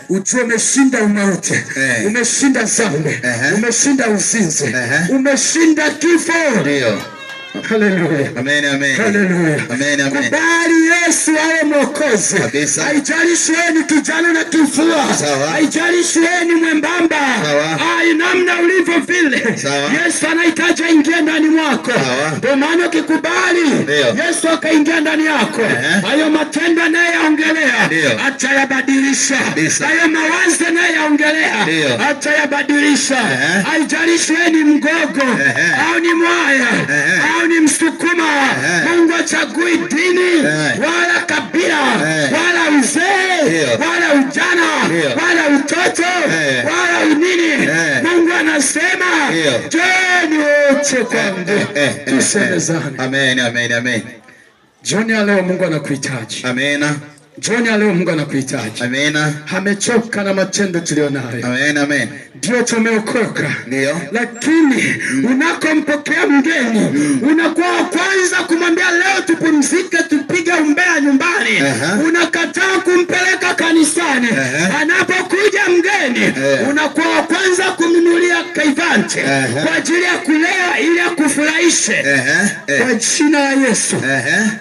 ujue umeshinda umauti, umeshinda dhambi, umeshinda uzinzi, umeshinda kifo. Ndio. Haleluya. Amen, amen. Haleluya. Amen, amen. Kubali Yesu awe Mwokozi. Haijalishi wewe ni kijana na kifua. Haijalishi wewe ni mwembamba. Namna ulivyo vile. Yesu anahitaji aingie ndani mwako. Ndio maana ukikubali Yesu akaingia ndani yako, hayo matendo anayoongelea atayabadilisha. Hayo mawazo anayoongelea atayabadilisha. Haijalishi wewe ni mgogo au ni mwaya au ni Msukuma, Mungu hachagui dini wala kabila wala uzee wala ujana wala utoto wala unini. Mungu anasema njoni wote kwangu tusemezane. Amen, amen, amen. Jioni ya leo Mungu anakuhitaji. Amen. Jioni ya leo Mungu anakuhitaji. Amen. Amechoka na matendo tulionayo. Amen, amen. Ndio tumeokoka. Ndio. Lakini unakompokea mgeni, unakuwa wa kwanza kumwambia leo tupumzike, tupige umbea nyumbani. Unakataa kumpeleka kanisani. Anapokuja mgeni, unakuwa wa kwanza kumnunulia kaivante kwa ajili ya kulewa ili akufurahishe. Kwa jina la Yesu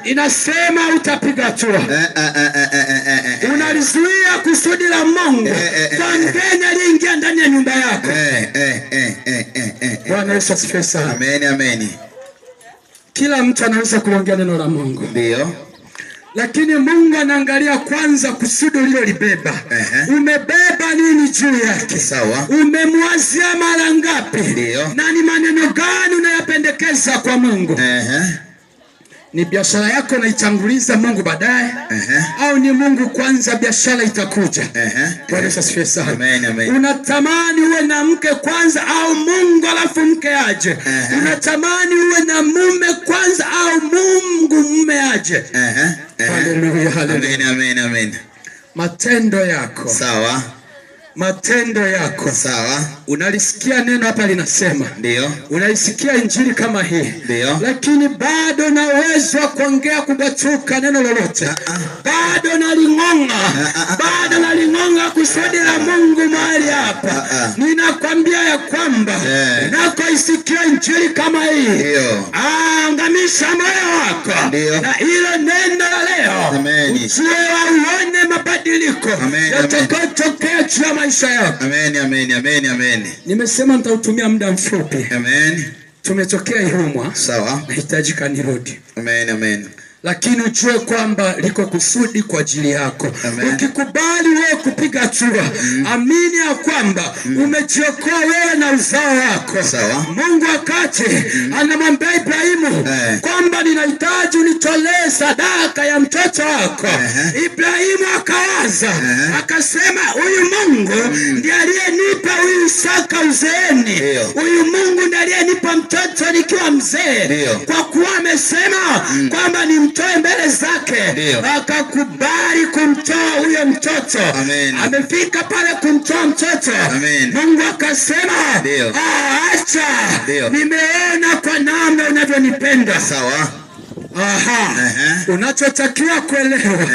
inasema utapiga hatua. Unalizuia kusudi la Mungu kwa mgeni aliyeingia ndani ya nyumba yako. Bwana Yesu asifiwe sana. Amen, amen. Kila mtu anaweza kuongea neno la Mungu. Ndio. Lakini Mungu anaangalia kwanza kusudi ulilolibeba. Umebeba nini juu yake? Sawa. Umemwazia mara ngapi? Ndio. Na ni maneno gani unayapendekeza kwa Mungu? Ni biashara yako naitanguliza Mungu baadaye, au ni Mungu kwanza biashara itakuja? Bwana Yesu asifiwe sana. Amen, amen. Unatamani uwe na mke kwanza au Mungu alafu mke aje? Unatamani uwe na mume kwanza au Mungu mume aje? Haleluya, haleluya. Amen, amen, amen. Matendo yako. Sawa. Matendo yako. Sawa. Unalisikia neno hapa linasema. Ndio. Unalisikia injili kama hii. Ndio. Lakini bado na uwezo wa kuongea kubatuka neno lolote. Bado naling'onga. Bado naling'onga kusudi la Mungu mahali hapa. Ninakwambia ya kwamba unakoisikia injili kama hii, angamisha moyo wako. Na hilo neno la leo ujue uone mabadiliko yatakayotokea juu ya maisha yako. Amen, amen, amen, amen. Nimesema nitautumia muda mfupi. Amen. Tumetokea Ihumwa. Sawa. Nahitajika nirudi. Amen, amen. Lakini ujue kwamba liko kusudi kwa ajili yako. Ukikubali wewe kupiga hatua, amini ya kwamba umejiokoa wewe na uzao wako. Sawa. Mungu wakati anamwambia Ibrahimu kwamba ninahitaji unitolee sadaka ya mtoto wako. Ibrahimu akawaza, akasema huyu Mungu ndiye aliyenipa huyu Isaka uzeeni. Huyu Mungu ndiye aliyenipa mtoto nikiwa mzee. Kwa kuwa amesema kwamba ni toe mbele zake, akakubali kumtoa huyo mtoto. Amefika pale kumtoa mtoto. Mungu akasema, acha, nimeona kwa namna unavyonipenda. Sawa. Unachotakiwa kuelewa